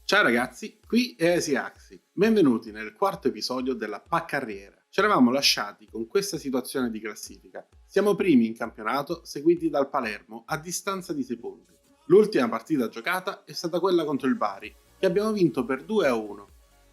Ciao ragazzi, qui è Esiaxi. Benvenuti nel quarto episodio della Paccarriera. Ci eravamo lasciati con questa situazione di classifica. Siamo primi in campionato, seguiti dal Palermo a distanza di 6 punti. L'ultima partita giocata è stata quella contro il Bari, che abbiamo vinto per 2-1.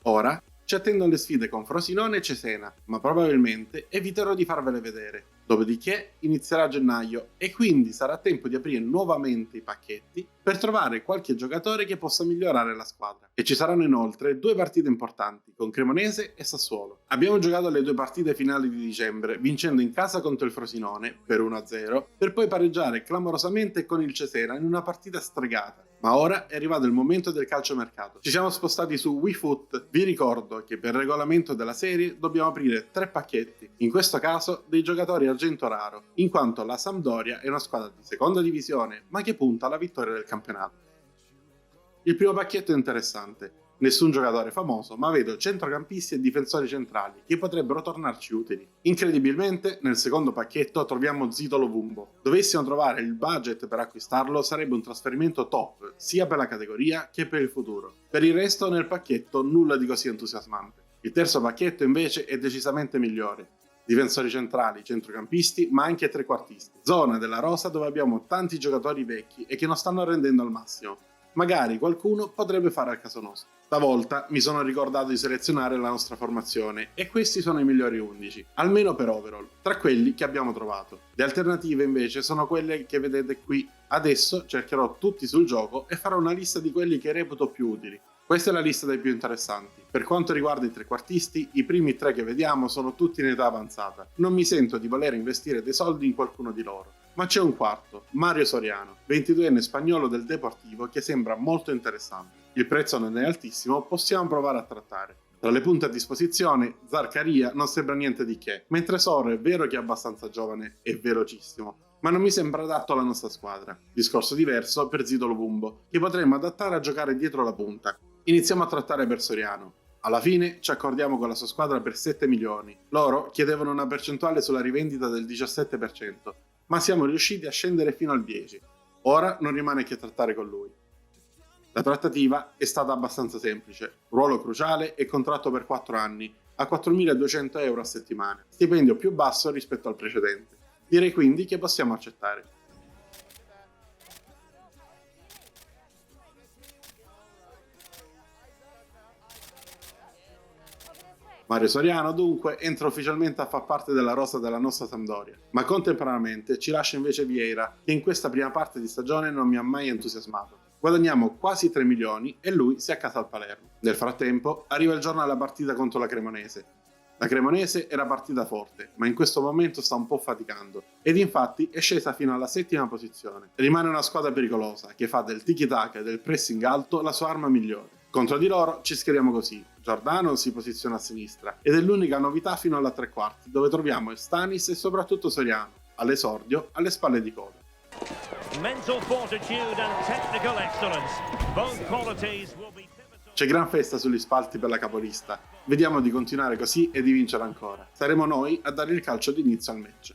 Ora ci attendono le sfide con Frosinone e Cesena, ma probabilmente eviterò di farvele vedere. Dopodiché inizierà gennaio e quindi sarà tempo di aprire nuovamente i pacchetti per trovare qualche giocatore che possa migliorare la squadra. E ci saranno inoltre 2 partite importanti con Cremonese e Sassuolo. Abbiamo giocato le 2 partite finali di dicembre, vincendo in casa contro il Frosinone per 1-0, per poi pareggiare clamorosamente con il Cesena in una partita stregata. Ma ora è arrivato il momento del calciomercato. Ci siamo spostati su WeFoot. Vi ricordo che per regolamento della serie dobbiamo aprire 3 pacchetti, in questo caso dei giocatori argento raro, in quanto la Sampdoria è una squadra di seconda divisione ma che punta alla vittoria del campionato. Il primo pacchetto è interessante. Nessun giocatore famoso, ma vedo centrocampisti e difensori centrali che potrebbero tornarci utili. Incredibilmente, nel secondo pacchetto troviamo Zito Lovumbo. Dovessimo trovare il budget per acquistarlo, sarebbe un trasferimento top, sia per la categoria che per il futuro. Per il resto, nel pacchetto nulla di così entusiasmante. Il terzo pacchetto invece è decisamente migliore. Difensori centrali, centrocampisti, ma anche trequartisti. Zona della rosa dove abbiamo tanti giocatori vecchi e che non stanno rendendo al massimo. Magari qualcuno potrebbe fare al caso nostro. Stavolta mi sono ricordato di selezionare la nostra formazione e questi sono i migliori 11, almeno per overall, tra quelli che abbiamo trovato. Le alternative invece sono quelle che vedete qui. Adesso cercherò tutti sul gioco e farò una lista di quelli che reputo più utili. Questa è la lista dei più interessanti. Per quanto riguarda i trequartisti, i primi 3 che vediamo sono tutti in età avanzata. Non mi sento di voler investire dei soldi in qualcuno di loro. Ma c'è un quarto, Mario Soriano, 22enne spagnolo del Deportivo che sembra molto interessante. Il prezzo non è altissimo, possiamo provare a trattare. Tra le punte a disposizione, Zaccaria non sembra niente di che, mentre Soro è vero che è abbastanza giovane e velocissimo, ma non mi sembra adatto alla nostra squadra. Discorso diverso per Zito Lovumbo, che potremmo adattare a giocare dietro la punta. Iniziamo a trattare per Soriano. Alla fine ci accordiamo con la sua squadra per 7 milioni. Loro chiedevano una percentuale sulla rivendita del 17%, ma siamo riusciti a scendere fino al 10%. Ora non rimane che trattare con lui. La trattativa è stata abbastanza semplice, ruolo cruciale e contratto per 4 anni, a 4.200 euro a settimana, stipendio più basso rispetto al precedente. Direi quindi che possiamo accettare. Mario Soriano dunque entra ufficialmente a far parte della rosa della nostra Sampdoria, ma contemporaneamente ci lascia invece Vieira, che in questa prima parte di stagione non mi ha mai entusiasmato. Guadagniamo quasi 3 milioni e lui si accasa al Palermo. Nel frattempo arriva il giorno della partita contro la Cremonese. La Cremonese era partita forte, ma in questo momento sta un po' faticando, ed infatti è scesa fino alla 7ª posizione. Rimane una squadra pericolosa, che fa del tiki-taka e del pressing alto la sua arma migliore. Contro di loro ci schieriamo così. Giordano si posiziona a sinistra ed è l'unica novità fino alla 3/4, dove troviamo Stanis e soprattutto Soriano, all'esordio, alle spalle di Coda. Mental fortitude and technical excellence. Both qualities will be pivotal. C'è gran festa sugli spalti per la capolista. Vediamo di continuare così e di vincere ancora. Saremo noi a dare il calcio d'inizio al match.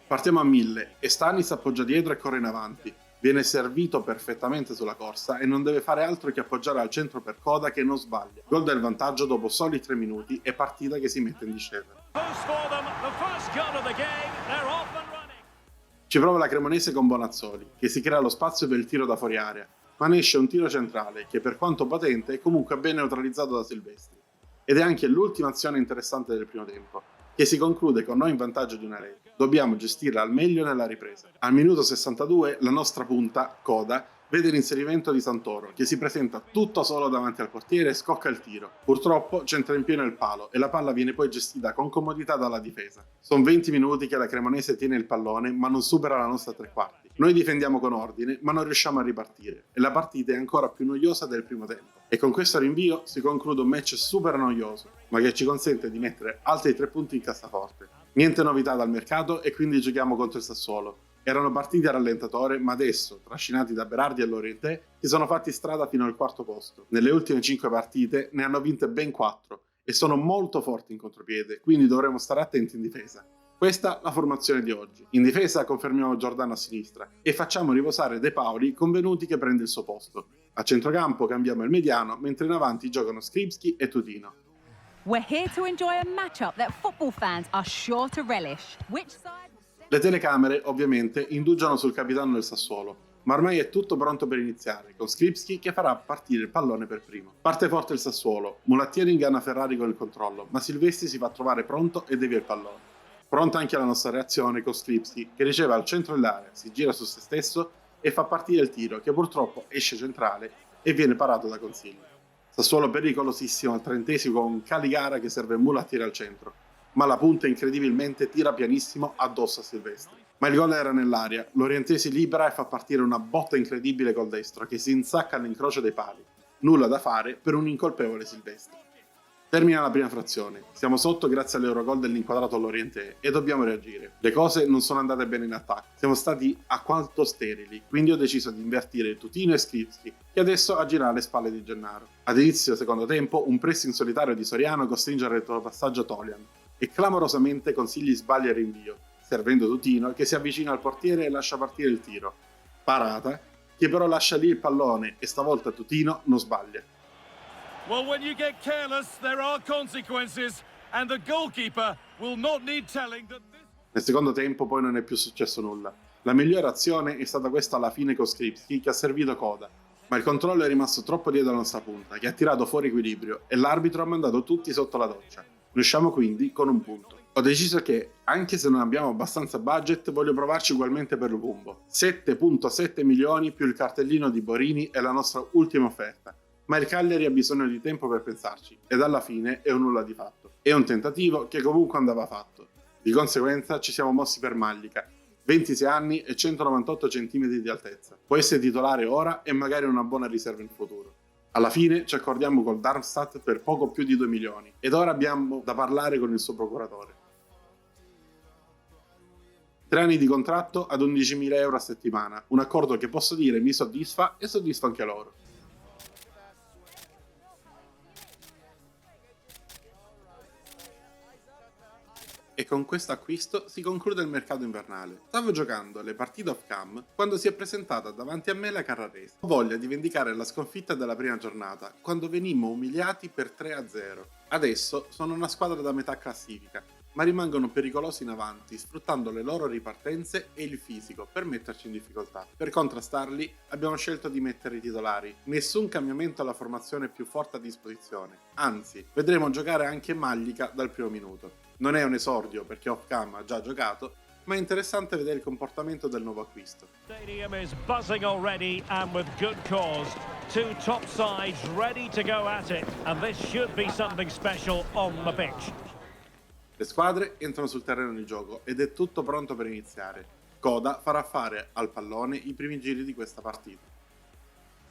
Partiamo a 1000 e Stanis appoggia dietro e corre in avanti. Viene servito perfettamente sulla corsa e non deve fare altro che appoggiare al centro per Coda che non sbaglia. Gol del vantaggio dopo soli 3 minuti e partita che si mette in discesa. Ci prova la Cremonese con Bonazzoli, che si crea lo spazio per il tiro da fuori area, ma ne esce un tiro centrale che per quanto potente è comunque ben neutralizzato da Silvestri. Ed è anche l'ultima azione interessante del primo tempo, che si conclude con noi in vantaggio di una rete. Dobbiamo gestirla al meglio nella ripresa. Al minuto 62 la nostra punta, Coda, vede l'inserimento di Santoro, che si presenta tutto solo davanti al portiere e scocca il tiro. Purtroppo c'entra in pieno il palo e la palla viene poi gestita con comodità dalla difesa. Sono 20 minuti che la Cremonese tiene il pallone ma non supera la nostra 3/4. Noi difendiamo con ordine ma non riusciamo a ripartire e la partita è ancora più noiosa del primo tempo. E con questo rinvio si conclude un match super noioso, ma che ci consente di mettere altri 3 punti in cassaforte. Niente novità dal mercato e quindi giochiamo contro il Sassuolo. Erano partiti a rallentatore, ma adesso, trascinati da Berardi e Lorientè, si sono fatti strada fino al 4º posto. Nelle ultime 5 partite ne hanno vinte ben 4 e sono molto forti in contropiede, quindi dovremo stare attenti in difesa. Questa la formazione di oggi. In difesa confermiamo Giordano a sinistra e facciamo riposare De Paoli con Venuti che prende il suo posto. A centrocampo cambiamo il mediano, mentre in avanti giocano Skripski e Tutino. We're here to enjoy a matchup that football fans are sure to relish. Which side? Le telecamere, ovviamente, indugiano sul capitano del Sassuolo, ma ormai è tutto pronto per iniziare, con Skripski che farà partire il pallone per primo. Parte forte il Sassuolo, Mulattieri inganna Ferrari con il controllo, ma Silvestri si fa trovare pronto e devia il pallone. Pronta anche la nostra reazione con Skripski, che riceve al centro dell'area, si gira su se stesso e fa partire il tiro, che purtroppo esce centrale e viene parato da Consiglio. Sassuolo pericolosissimo al 30° con Caligara che serve Mulattieri al centro, ma la punta incredibilmente tira pianissimo addosso a Silvestri. Ma il gol era nell'aria, l'Orientesi si libera e fa partire una botta incredibile col destro che si insacca all'incrocio dei pali. Nulla da fare per un incolpevole Silvestri. Termina la prima frazione, siamo sotto grazie all'Eurogol dell'inquadrato all'Oriente e dobbiamo reagire. Le cose non sono andate bene in attacco, siamo stati alquanto sterili, quindi ho deciso di invertire Tutino e Skripski, che adesso agirà alle spalle di Gennaro. Ad inizio secondo tempo un pressing solitario di Soriano costringe al retropassaggio Tolian e clamorosamente Consigli sbaglia il rinvio, servendo Tutino che si avvicina al portiere e lascia partire il tiro. Parata, che però lascia lì il pallone e stavolta Tutino non sbaglia. Well, when you get careless, there are consequences, and the goalkeeper will not need telling that this... Nel secondo tempo poi non è più successo nulla. La migliore azione è stata questa alla fine con Skripski che ha servito Coda, ma il controllo è rimasto troppo dietro la nostra punta, che ha tirato fuori equilibrio e l'arbitro ha mandato tutti sotto la doccia. Ne usciamo quindi con un punto. Ho deciso che, anche se non abbiamo abbastanza budget, voglio provarci ugualmente per Lubumbo. 7,7 milioni più il cartellino di Borini è la nostra ultima offerta. Ma il Cagliari ha bisogno di tempo per pensarci, ed alla fine è un nulla di fatto. È un tentativo che comunque andava fatto. Di conseguenza ci siamo mossi per Mallica, 26 anni e 198 cm di altezza. Può essere titolare ora e magari una buona riserva in futuro. Alla fine ci accordiamo col Darmstadt per poco più di 2 milioni, ed ora abbiamo da parlare con il suo procuratore. 3 anni di contratto ad 11.000 euro a settimana, un accordo che posso dire mi soddisfa e soddisfa anche loro. E con questo acquisto si conclude il mercato invernale. Stavo giocando le partite off-cam quando si è presentata davanti a me la Carrarese. Ho voglia di vendicare la sconfitta della prima giornata, quando venimmo umiliati per 3-0. Adesso sono una squadra da metà classifica, ma rimangono pericolosi in avanti, sfruttando le loro ripartenze e il fisico per metterci in difficoltà. Per contrastarli abbiamo scelto di mettere i titolari. Nessun cambiamento alla formazione più forte a disposizione. Anzi, vedremo giocare anche Mallica dal primo minuto. Non è un esordio perché off-cam ha già giocato, ma è interessante vedere il comportamento del nuovo acquisto. Stadium is buzzing already and with good cause. Two top sides ready to go at it, and this should be something special on the pitch. Le squadre entrano sul terreno di gioco ed è tutto pronto per iniziare. Coda farà fare al pallone i primi giri di questa partita.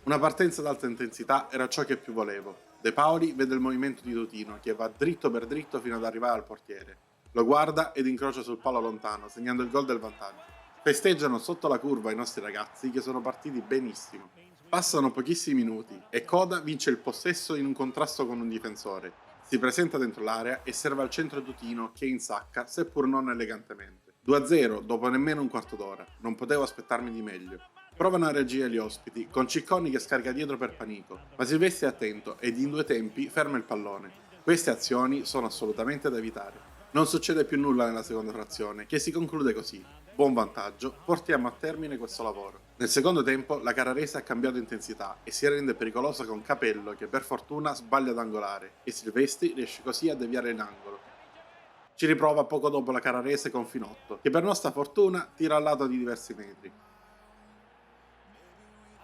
Una partenza ad alta intensità era ciò che più volevo. De Paoli vede il movimento di Tutino che va dritto per dritto fino ad arrivare al portiere. Lo guarda ed incrocia sul palo lontano, segnando il gol del vantaggio. Festeggiano sotto la curva i nostri ragazzi che sono partiti benissimo. Passano pochissimi minuti e Coda vince il possesso in un contrasto con un difensore. Si presenta dentro l'area e serve al centro Tutino che insacca, seppur non elegantemente. 2-0 dopo nemmeno un quarto d'ora. Non potevo aspettarmi di meglio. Provano a reagire gli ospiti, con Cicconi che scarica dietro per Panico, ma Silvestri è attento ed in 2 tempi ferma il pallone. Queste azioni sono assolutamente da evitare. Non succede più nulla nella seconda frazione, che si conclude così. Buon vantaggio, portiamo a termine questo lavoro. Nel secondo tempo la Carrarese ha cambiato intensità e si rende pericolosa con Capello che per fortuna sbaglia ad angolare e Silvestri riesce così a deviare in angolo. Ci riprova poco dopo la Carrarese con Finotto, che per nostra fortuna tira al lato di diversi metri.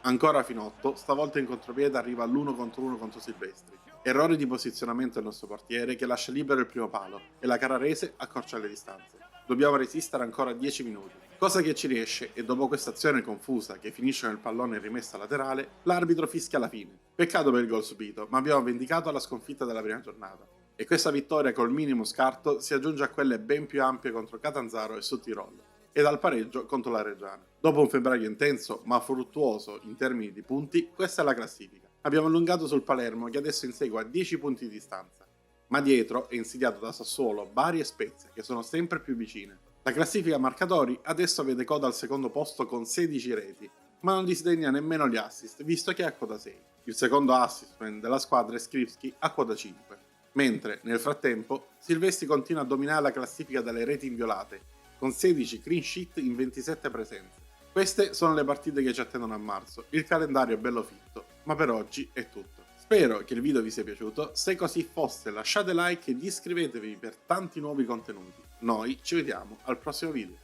Ancora Finotto, stavolta in contropiede arriva all'1 contro 1 contro Silvestri. Errore di posizionamento del nostro portiere che lascia libero il primo palo e la Carrarese accorcia le distanze. Dobbiamo resistere ancora 10 minuti, cosa che ci riesce e dopo questa azione confusa che finisce nel pallone rimessa laterale, l'arbitro fischia la fine. Peccato per il gol subito, ma abbiamo vendicato la sconfitta della prima giornata. E questa vittoria col minimo scarto si aggiunge a quelle ben più ampie contro Catanzaro e Sottirol e dal pareggio contro la Reggiana. Dopo un febbraio intenso ma fruttuoso in termini di punti, questa è la classifica. Abbiamo allungato sul Palermo che adesso insegue a 10 punti di distanza, ma dietro è insidiato da Sassuolo, Bari e Spezia che sono sempre più vicine. La classifica marcatori adesso vede Coda al secondo posto con 16 reti, ma non disdegna nemmeno gli assist, visto che è a quota 6. Il secondo assistman della squadra è Skripski a quota 5. Mentre, nel frattempo, Silvestri continua a dominare la classifica delle reti inviolate, con 16 clean sheet in 27 presenze. Queste sono le partite che ci attendono a marzo, il calendario è bello fitto, ma per oggi è tutto. Spero che il video vi sia piaciuto, se così fosse lasciate like ed iscrivetevi per tanti nuovi contenuti. Noi ci vediamo al prossimo video.